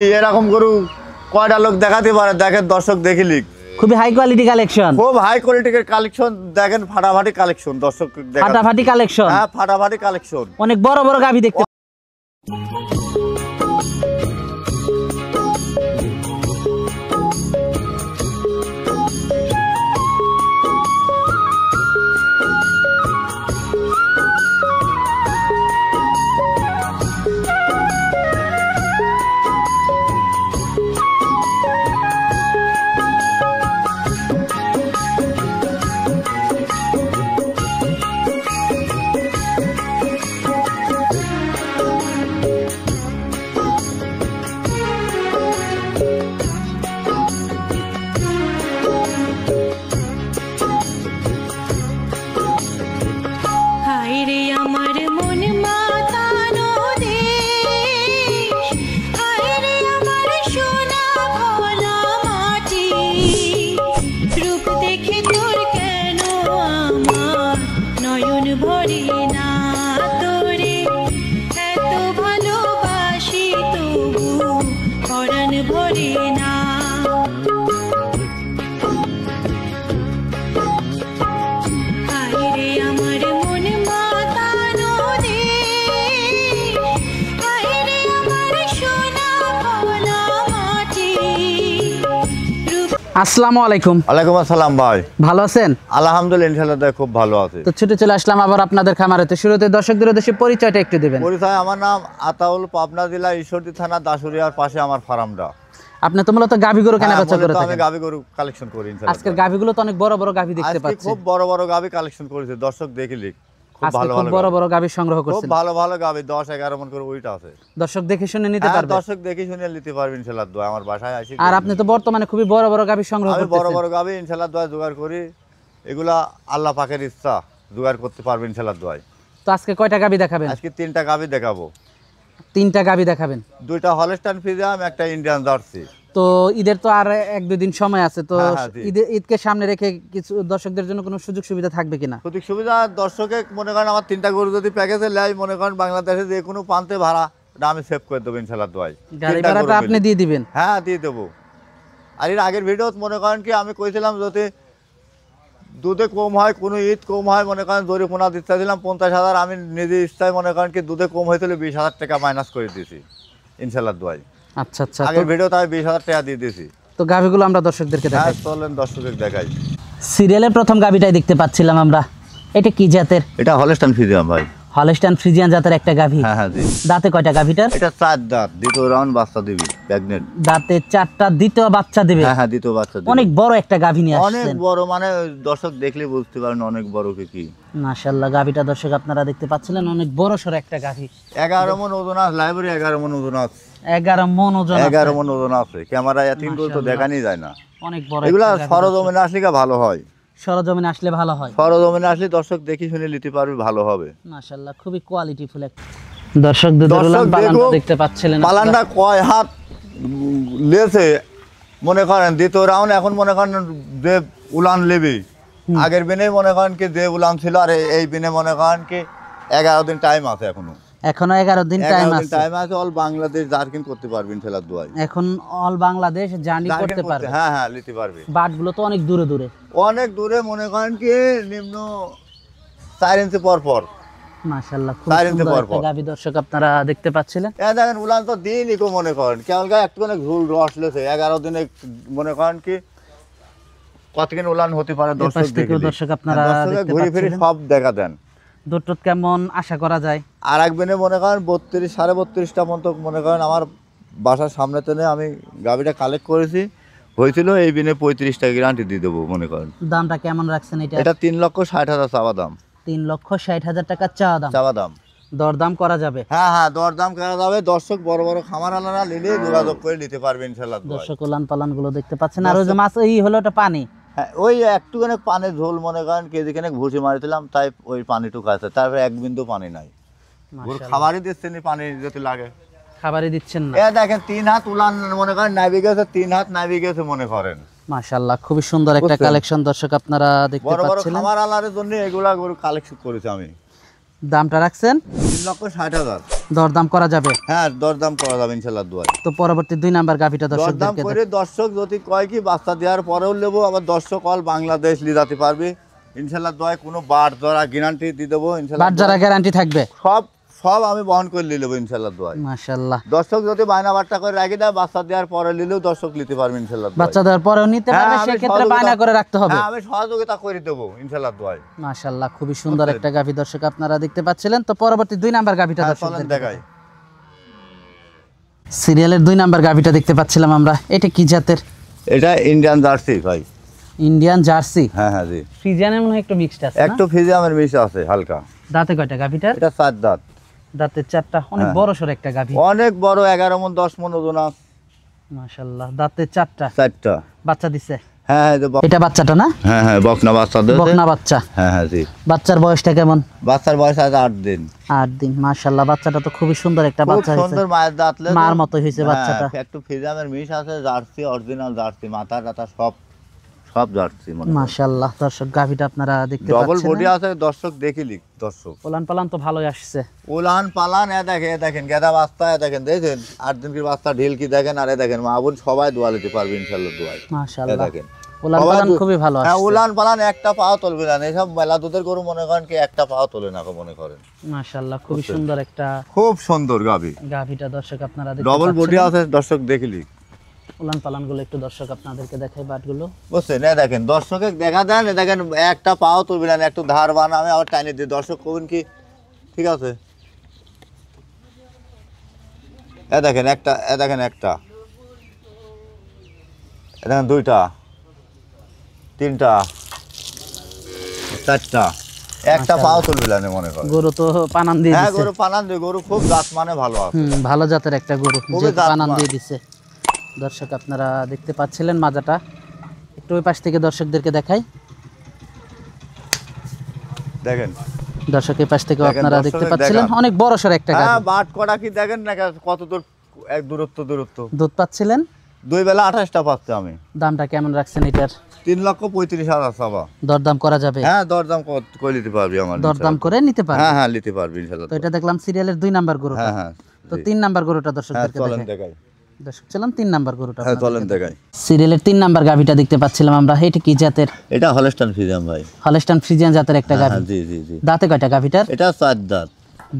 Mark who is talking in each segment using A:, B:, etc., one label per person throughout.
A: এরকম গরু কয়টা লোক দেখাতে পারে? দেখেন দর্শক দেখিলিক,
B: খুবই হাই কোয়ালিটি কালেকশন,
A: খুব হাই কোয়ালিটির কালেকশন। দেখেন ফাটাফাটি কালেকশন, দর্শক
B: ফাটাফাটি কালেকশন।
A: হ্যাঁ, ফাটাফাটি কালেকশন।
B: অনেক বড় বড় গাভী দেখতে। আসসালামু আলাইকুম।
A: ওয়ালাইকুম আসসালাম ভাই,
B: ভালো আছেন?
A: আলহামদুলিল্লাহ, ইনশাআল্লাহ খুব ভালো আছে।
B: তো ছুটে চলে আসলাম আবার আপনাদের খামারেতে। শুরুতে দর্শকদের উদ্দেশ্যে পরিচয়টা একটু দিবেন।
A: পরিচয়, আমার নাম আতাউল, পাবনা জেলা ঈশ্বরদী থানা দাসুরিয়ার পাশে আমার ফার্মটা।
B: আপনি তো মূলত গাভী গরু কেনা বেচা করে থাকেন?
A: আমি গাভী গরু কালেকশন করি ইনশাআল্লাহ।
B: আজকের গাভীগুলো তো অনেক বড় বড় গাভী দেখতে পাচ্ছি।
A: খুব বড় বড় গাভী কালেকশন করেছে, দর্শক দেখিলিক। খুব ভালো ভালো
B: বড় বড় গাভী সংগ্রহ করছেন।
A: খুব ভালো ভালো গাভী, 10-11 মন করে ওইটা আছে।
B: দর্শক দেখে শুনে নিতে পারবে।
A: দর্শক দেখে শুনে নিতে পারবে ইনশাআল্লাহ। দোয়া আমার বাসায় আসি।
B: আর আপনি তো বর্তমানে খুবই বড় বড় গাভী সংগ্রহ করতেছেন।
A: আমি বড় বড় গাভী ইনশাআল্লাহ দোয়া জোগাড় করি। এগুলা আল্লাহ পাকের ইচ্ছা, জোগাড় করতে পারবে ইনশাআল্লাহ দোয়ায়।
B: তো আজকে কয়টা গাভী দেখাবেন?
A: আজকে 3টা গাভী দেখাবো।
B: 3টা গাভী দেখাবেন?
A: 2টা হলস্টাইন ফ্রিজিয়ান, একটা ইন্ডিয়ান জার্সি।
B: তো ঈদের তো আর 1-2 দিন সময় আছে, তো ঈদকে সামনে রেখে কিছু দর্শকদের জন্য কোনো সুযোগ সুবিধা থাকবে কিনা?
A: সুযোগ সুবিধা দর্শকে মনে করেন আমার 3টা গরু যদি প্যাকেজে লেয়, মনে করেন বাংলাদেশে যে কোনো প্রান্তে ভাড়া আমি সেভ করে দেবো ইনশাআল্লাহ দোয়ায়।
B: গাড়ি ভাড়াটা আপনি দিয়ে দিবেন?
A: হ্যাঁ, দিয়ে দেবো। আর এর আগের ভিডিও মনে করেন কি আমি কইছিলাম যদি দুধে কম হয়, কোনো ঈদ কম হয়, মনে করেন জরিমানা দিতে দিলাম 50,000। আমি নিজে ইচ্ছায় মনে করেন কি দুধে কম হয়েছিল 20,000 টাকা মাইনাস করে দিয়েছি ইনশাআল্লাহ দোয়ায়।
B: আচ্ছা আচ্ছা,
A: আগের ভিডিওতে আমি 20,000 টাকা দিয়ে দিয়েছি।
B: তো গাভীগুলো আমরা দর্শকদেরকে দেখাই।
A: চলেন দর্শকদের দেখাই।
B: সিরিয়ালের প্রথম গাভীটাই দেখতে পাচ্ছিলাম আমরা। এটা কি জাতের?
A: এটা হলস্টাইন ফ্রিজিয়ান ভাই।
B: হলস্টাইন ফ্রিজিয়ান জাতের একটা গাভী।
A: হ্যাঁ হ্যাঁ জি।
B: দাঁতে কয়টা গাভীটার?
A: এটা 4 দাঁত, দ্বিতীয় রাউন্ড বাচ্চা দিবে, প্রেগন্যান্ট।
B: দাঁতে 4টা, দ্বিতীয় বাচ্চা দিবে?
A: হ্যাঁ হ্যাঁ, দ্বিতীয় বাচ্চা দিবে।
B: অনেক বড় একটা গাভী নিয়ে আসছেন।
A: অনেক বড়, মানে দর্শক দেখলে বুঝতে পারেন অনেক বড় কি।
B: মাশাআল্লাহ, গাভীটা দর্শক আপনারা দেখতে পাচ্ছিলেন, অনেক বড় সর একটা গাভী।
A: 11 মণ ওজন আছে, লাইব্রেরি 11 মণ ওজন আছে।
B: 11 মণ ওজন?
A: 11 মণ ওজন আছে। ক্যামেরায় এত করে তো দেখানি যায় না।
B: অনেক বড়।
A: এগুলা সরজমিনে আসলে ভালো হয়।
B: সরজমিনে আসলে ভালো হয়?
A: সরজমিনে আসলে দর্শক দেখি শুনে নিতে পারবে, ভালো হবে।
B: মাশাআল্লাহ, খুবই কোয়ালিটিফুল একটা। দর্শকদের পালানটা দেখতে পাচ্ছিলেন।
A: পালানটা কয় হাত লেছে মনে করেন দ্বিতীয় রাউন্ড। এখন মনে করেন যে উলান লেবি, আগের বিনে মনে করেন কি যে উলান ছিল, আর এই বিনে মনে করেন কি 11 দিন টাইম আছে। এখনো 11 দিন টাইম আছে। অল বাংলাদেশ জার্কিং করতে পারবেন ইনশাআল্লাহ দোয়ায়।
B: এখন অল বাংলাদেশ জার্নি করতে পারবে।
A: হ্যাঁ হ্যাঁ, নিতে পারবে।
B: বাটগুলো তো অনেক দূরে দূরে,
A: অনেক দূরে, মনে করেন কি নিম্ন 4 ইঞ্চি পর পর।
B: মাশাআল্লাহ, খুব সুন্দর একটা গাভী দর্শক আপনারা দেখতে পাচ্ছিলেন।
A: দেখেন উলান তো দিনই কো মনে করেন কেমন গায়ে একটুখানি ঝুল রস লেছে। 11 দিনে মনে করেন কি কতদিন উলান হতে পারে
B: দর্শক আপনারা দেখতে
A: ঘুরে ফিরে সব দেখা দেন।
B: দুটো কেমন আশা করা যায়?
A: আর এক বিনে মনে করেন 32-32.5টা মতো মনে করেন আমার বাসার সামনে তেনে আমি গাভীটা কালেক্ট করেছি হয়েছিল। এই বিনে 35 টাকা গ্যারান্টি দিয়ে দেবো মনে করেন।
B: দামটা কেমন রাখছেন এটা?
A: এটা 3,60,000 চাওয়া দাম।
B: 3,60,000 টাকা চাওয়া দাম। দরদাম করা যাবে?
A: হ্যাঁ হ্যাঁ, দরদাম করা যাবে। দর্শক বড় বড় খামারওয়ালারা নিলে যোগাযোগ করে নিতে পারবে ইনশাআল্লাহ।
B: দর্শক উলান পালান গুলো দেখতে পাচ্ছেন। আর ওই যে মাছ এই হলো ওটা পানি?
A: হ্যাঁ, ওই একটুখানি পানির ঝোল মনে করেন কেজিখানে ভুসি মারিছিলাম, তাই ওই পানিটুকু আছে। তারপরে 1 বিন্দু পানি নাই। খাবারই দিচ্ছেন, পানি যদি লাগে
B: খাবারই দিচ্ছেন না।
A: দেখেন 3 হাত উলান মনে করেন নাবি গেছে, 3 হাত নাবি গেছে মনে করেন।
B: মাশাআল্লাহ, খুবই সুন্দর একটা কালেকশন দর্শক আপনারা দেখতে পাচ্ছেন।
A: বড় বড় খামারওয়ালাদের জন্য এগুলা গরু কালেকশন করেছি আমি।
B: দামটা রাখছেন
A: 3,60,000।
B: দরদাম করা যাবে।
A: হ্যাঁ, দরদাম করা যাবে ইনশাল্লাহ দোয়ায়।
B: তো পরবর্তী 2 নাম্বার গাভিটা
A: দরদাম
B: দর্শকদেরকে
A: করে দর্শক যদি কয় কি বাচ্চা দেওয়ার পরেও নেবো, আবার দর্শক অল বাংলাদেশ নিয়ে যেতে পারবে ইনশাল্লাহ দোয়ায়। কোনো বাট ধরা গ্যারান্টি দিয়ে দেবো ইনশাল্লাহ।
B: বাট যারা গ্যারান্টি থাকবে
A: সব সব আমি বহন করে নিয়ে নেবো ইনশাল্লাহ দোয়ায়।
B: মাশাআল্লাহ।
A: দর্শক যদি বায়না বাট্টা করে রাখি দেয়, বাচ্চা দেওয়ার পরে নিলেও দর্শক নিতে পারবে ইনশাল্লাহ দোয়ায়।
B: বাচ্চা দেওয়ার পরেও নিতে পারবে,
A: হ্যাঁ, আমি
B: সেই ক্ষেত্রে
A: সহযোগিতা-
B: বায়না করে রাখতে হবে।
A: হ্যাঁ, আমি সহযোগিতা করে দেবো ইনশাল্লাহ দোয়ায়।
B: মাশাআল্লাহ, খুবই সুন্দর একটা গাভী দর্শক আপনারা দেখতে পাচ্ছিলেন। তো পরবর্তী 2 নাম্বার গাভীটা
A: হ্যাঁ,
B: দর্শকদের
A: চলেন দেখাই।
B: সিরিয়ালের 2 নাম্বার গাভীটা দেখতে পাচ্ছিলাম আমরা। এটা কি জাতের?
A: এটা ইন্ডিয়ান জার্সি ভাই।
B: Indian jersey.
A: হ্যাঁ হ্যাঁ জি।
B: ফ্রিজিয়ানের মনে হয় একটু মিক্সড আছে না?
A: একটু ফিজিয়ামের মিশ আছে হালকা।
B: দাঁতে কয়টা গাভীটার?
A: এটা 4 দাঁত।
B: দাঁতের 4টা, অনেক
A: হ্যাঁ।
B: বড় সর একটা গাভী।
A: অনেক বড়, 11 মণ 10 মণ ওজন আছে।
B: মাশাআল্লাহ, দাঁতের 4টা।
A: 4টা।
B: বাচ্চা দিছে?
A: হ্যাঁ হ্যাঁ,
B: এটা বাচ্চাটা না?
A: হ্যাঁ হ্যাঁ, বকনা বাচ্চা দিয়েছে।
B: বকনা বাচ্চা।
A: হ্যাঁ হ্যাঁ জি।
B: বাচ্চার বয়সটা কেমন?
A: বাচ্চার বয়স আজ 8 দিন।
B: 8 দিন। মাশাআল্লাহ, বাচ্চাটা তো খুবই সুন্দর একটা
A: খুব
B: বাচ্চা হয়েছে।
A: সুন্দর, মায়ের দাঁতলে
B: মার মতো হয়েছে বাচ্চাটা।
A: একটু ফিজিয়ামের মিশ আছে, জার্সি অরিজিনাল জার্সি, মাথা টাথা সব সব জার্সি মনে।
B: মাশাআল্লাহ, দর্শক গাভীটা আপনারা দেখতে
A: ডবল
B: পাচ্ছেন।
A: বডি আছে, দর্শক দেখিলি দর্শক।
B: ওলান পালান তো ভালোই আসছে।
A: উলান পালান দেখেন গেদা বাচ্চা দেখেন, দেখেন 8 দিন কি বাচ্চা ঢিল কি দেখেন, আরে দেখেন মা বোন সবাই দোয়া দিতে পারবে ইনশাআল্লাহ দোয়ায়।
B: মাশাআল্লাহ,
A: দেখেন
B: ওলান
A: সবাই
B: পালান খুবই ভালো
A: হ্যাঁ,
B: আসছে।
A: উলান পালান একটা পাও তুলবে না, এসব মেলা দুধের গরু মনে করেন কি একটা পাও তোলে না মনে করেন।
B: মাশাআল্লাহ, খুবই সুন্দর একটা
A: খুব সুন্দর গাভী,
B: গাভীটা দর্শক আপনারা দেখতে
A: ডবল বডি
B: পাচ্ছেন।
A: আছে দর্শক দেখিলি।
B: উলান পালান গুলো একটু দর্শক আপনাদেরকে দেখাই, বাটগুলো।
A: বুঝছেন, দেখেন দর্শকে দেখা দেন, দেখেন একটা পাও তুলবে না, একটু ধার বান আমি আবার টাইনে দিই, দর্শক কবেন কি ঠিক আছে। দেখেন একটা, দেখেন একটা, দেখেন 2টা, 3টা, 4টা, একটা পাও তুলবে না মনে করেন।
B: গরু তো পানান দিয়ে
A: হ্যাঁ,
B: দিছে।
A: গরু পানান দিয়ে, গরু খুব জাত মানে ভালো আছে।
B: ভালো জাতের একটা গরু,
A: খুবই
B: যে
A: জাত
B: পানান
A: মান।
B: দিয়ে দিছে। দর্শক আপনারা দেখতে পাচ্ছিলেন মাজাটা। একটু ওই পাশ থেকে দর্শকদেরকে দেখাই।
A: দেখেন
B: দর্শক এই পাশ থেকে
A: দেখেন,
B: আপনারা দেখতে
A: দর্শকের
B: পাচ্ছিলেন,
A: দেখান।
B: অনেক বড় সর একটা
A: হ্যাঁ,
B: গাভী।
A: বাট করা কি দেখেন না কত দূর, এক দূরত্ব
B: দুধ পাচ্ছিলেন?
A: 2 বেলা 28টা পাচ্ছি আমি।
B: দামটা কেমন রাখছেন এটার?
A: 3,35,000 চাওয়া।
B: দরদাম করা যাবে?
A: হ্যাঁ, দরদাম করে নিতে পারবি আমার।
B: দরদাম করে নিতে পারবে?
A: হ্যাঁ হ্যাঁ, নিতে পারবি ইনশাআল্লাহ।
B: তো এটা দেখলাম সিরিয়ালের 2 নাম্বার গরুটা।
A: হ্যাঁ হ্যাঁ
B: তো
A: জি।
B: 3 নাম্বার গরুটা
A: হ্যাঁ,
B: দর্শকদেরকে
A: চলেন
B: দেখাই।
A: দেখাই।
B: দর্শক চলেন 3 নাম্বার গরুটা
A: হ্যাঁ, চলেন
B: আপনাদেরকে
A: দেখাই।
B: সিরিয়ালের 3 নাম্বার গাভীটা দেখতে পাচ্ছিলাম আমরা। এটা কি জাতের?
A: এটা হলস্টাইন ফ্রিজিয়ান ভাই।
B: হলস্টাইন ফ্রিজিয়ান জাতের একটা
A: হ্যাঁ
B: গাভী।
A: জি জি জি।
B: দাঁতে কয়টা গাভীটার?
A: এটা 4 দাঁত।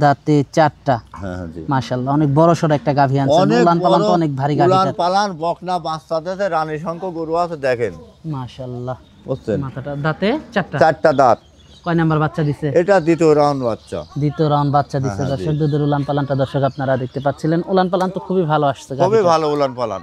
B: দাঁতে 4টা।
A: হ্যাঁ হ্যাঁ জি।
B: মাশাআল্লাহ, অনেক বড় সর একটা গাভী আনছেন।
A: অনেক
B: উলান পালান তো
A: বড়,
B: অনেক ভারী
A: উলান
B: গাভীটা।
A: পালান বকনা বাচ্চা দিয়েছে, রানী শঙ্খ গরু আছে দেখেন।
B: মাশাআল্লাহ,
A: বুঝছেন,
B: মাথাটা দাঁতে 4টা।
A: 4টা দাঁত।
B: কয় নাম্বার বাচ্চা দিছে?
A: এটা দ্বিতীয় রাউন্ড বাচ্চা।
B: দ্বিতীয় রাউন্ড বাচ্চা দিছে।
A: হ্যাঁ,
B: দর্শক দুধের উলান পালানটা দর্শক আপনারা দেখতে পাচ্ছিলেন। উলান পালান তো খুবই ভালো আসছে
A: খুবই
B: গাভীটা।
A: ভালো উলান পালান,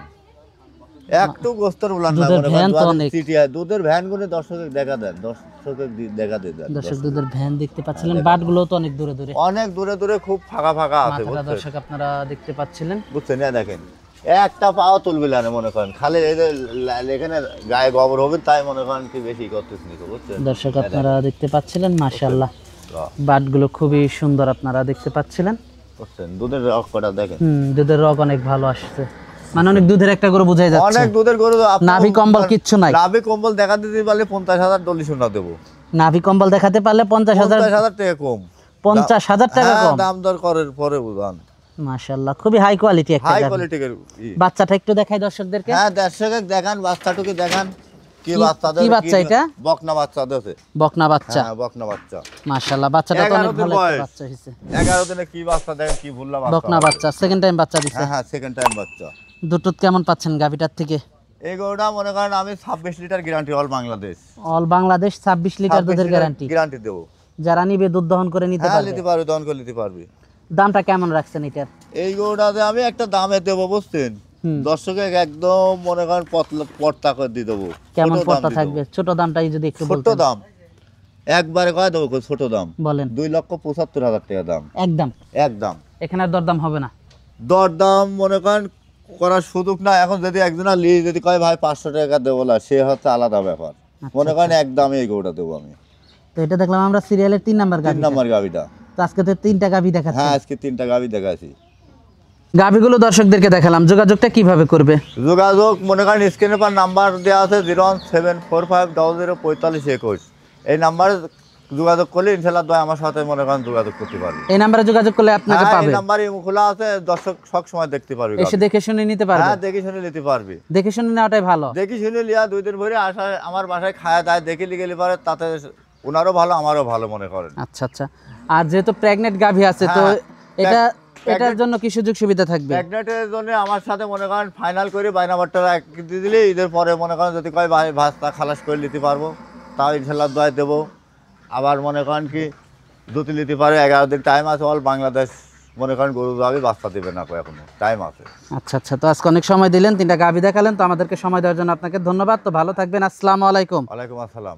A: একটু গোস্তর উলান না
B: দুধের
A: মনে
B: ভ্যান তো
A: করেন
B: অনেক।
A: চিটিয়া দুধের ভ্যান গুলো দর্শকের দেখা দেন, দর্শকের দেখা দেন।
B: দর্শক দুধের ভ্যান দেখতে পাচ্ছিলেন। বাটগুলো তো অনেক দূরে দূরে।
A: অনেক দূরে দূরে খুব ফাঁকা ফাঁকা আছে
B: মাথাটা
A: বুঝছেন।
B: দর্শক আপনারা দেখতে পাচ্ছিলেন।
A: বুঝছেন, দেখেন একটা পাও তুলবে না মনে করেন, খালি এই যে এখানে গায়ে গোবর হবে তাই মনে করেন কি বেশি করতেছি না, বুঝছেন।
B: দর্শক আপনারা দেখতে পাচ্ছিলেন, মাশাআল্লাহ বাটগুলো খুবই সুন্দর আপনারা দেখতে পাচ্ছিলেন।
A: বুঝছেন, দুধের রক কটা দেখেন।
B: দুধের রগ অনেক ভালো আসছে, মানে অনেক দুধের একটা গরু বোঝাই যাচ্ছে।
A: অনেক দুধের গরু।
B: নাভি কম্বল কিচ্ছু নাই?
A: নাভি কম্বল দেখা দিতে পারলে 50,000 ডলি সোনা দেবো।
B: নাভি কম্বল দেখাতে পারলে 50,000
A: টাকা কম।
B: 50,000 টাকা
A: হ্যাঁ,
B: কম।
A: দাম দর করার পরে বুঝান।
B: মাশাআল্লাহ, খুবই হাই কোয়ালিটি একটা
A: হাই
B: গাভী।
A: কোয়ালিটির।
B: বাচ্চাটা একটু দেখাই দর্শকদেরকে।
A: হ্যাঁ, দর্শকে দেখান, বাচ্চাটুকু দেখান কি বাচ্চা
B: কি বাচ্চা এটা?
A: বকনা বাচ্চা দেছে।
B: বকনা বাচ্চা।
A: হ্যাঁ, বকনা বাচ্চা।
B: মাশাআল্লাহ, বাচ্চাটা তো অনেক
A: 11 দিন
B: ভালো একটা
A: বয়স।
B: বাচ্চা হইছে।
A: 11 দিনে কি বাচ্চা দেখেন, কি ভুললা বাচ্চা।
B: বকনা বাচ্চা, সেকেন্ড টাইম বাচ্চা দিছে।
A: হ্যাঁ হ্যাঁ, সেকেন্ড টাইম বাচ্চা।
B: দুধ কেমন পাচ্ছেন গাভীটার থেকে?
A: এই গরুটা মনে করেন আমি 26 litre guarantee all Bangladesh.
B: All Bangladesh 26 litre দুধের গ্যারান্টি।
A: গ্যারান্টি দেবো।
B: যারা নিবে দুধ দহন করে নিতে
A: হ্যাঁ,
B: পারবে।
A: নিতে পারবে, দহন করে নিতে পারবে।
B: দামটা কেমন রাখছেন এটার?
A: এই গরুটাতে আমি একটা দামে দেবো বুঝছেন, দর্শকে একদম মনে করেন পর্তা করে দিয়ে দেবো।
B: কেমন
A: ছোট দাম
B: পড়তা
A: দিয়ে
B: থাকবে?
A: দেবো।
B: ছোট দামটাই যদি একটু
A: ছোট
B: বলতেন।
A: দাম একবারে কয় দেবো, ছোট দাম
B: বলেন।
A: 2,75,000 টাকা দাম
B: একদম।
A: একদম।
B: এখানে আর দরদাম হবে না?
A: দরদাম মনে করেন করার সুযোগ না। এখন যদি একজনা লিয়ে যদি কয় ভাই 500 টাকা দেবো না, সে হচ্ছে আলাদা ব্যাপার। মনে করেন একদমই এই গরুটা দেবো আমি।
B: তো এটা দেখলাম আমরা সিরিয়ালের 3 নাম্বার
A: 3
B: গাভী।
A: নম্বর গাভিটা।
B: তো আজকে তো 3টা গাভী দেখাচ্ছি।
A: হ্যাঁ, আজকে 3টা গাভি দেখাচ্ছি।
B: গাভীগুলো দর্শকদেরকে দেখালাম, যোগাযোগটা কিভাবে করবে?
A: যোগাযোগ মনে করেন স্ক্রিনের পর নাম্বার দেওয়া আছে 01745004521। এই নাম্বারে যোগাযোগ করলে ইনশাল্লাহ দয় আমার সাথে মনে করেন যোগাযোগ করতে পারবে।
B: এই নাম্বারে যোগাযোগ করলে আপনাকে
A: হ্যাঁ,
B: পাবে।
A: এই নাম্বারে খোলা আছে, দর্শক সব সময় দেখতে পারবে,
B: এসে দেখে শুনে নিতে পারবে।
A: হ্যাঁ দেখে শুনে নিতে পারবে।
B: দেখে শুনে নেওয়াটাই ভালো।
A: দেখি শুনে লিয়া 2 দিন ভরে আসা আমার বাসায় খায়া দায় দেখে গেলে পারে, তাতে ওনারও ভালো আমারও ভালো মনে করেন।
B: আচ্ছা আচ্ছা। আর যেহেতু প্রেগনেন্ট গাভী আছে তো
A: হ্যাঁ,
B: এটা এটার জন্য কি সুযোগ সুবিধা থাকবে?
A: প্রেগনেন্টের জন্য আমার সাথে মনে করেন ফাইনাল করে বাইনাবারটা দিয়ে দিলে ঈদের পরে মনে করেন যদি কয় ভাই ভাস্তা খালাস করে নিতে পারবো, তাও ইনশাল্লাহ দোয়া দেবো। আবার মনে করেন কি দুটি নিতে পারে, 11 দিন টাইম আছে, অল বাংলাদেশ মনে করেন গরু যাবে, বাচ্চা দেবে না এখনো টাইম আছে।
B: আচ্ছা আচ্ছা। তো আজকে অনেক সময় দিলেন, 3টা গাভী দেখালেন, তো আমাদেরকে সময় দেওয়ার জন্য আপনাকে ধন্যবাদ। তো ভালো থাকবেন, আসসালামু আলাইকুম।
A: ওয়ালাইকুম আসসালাম।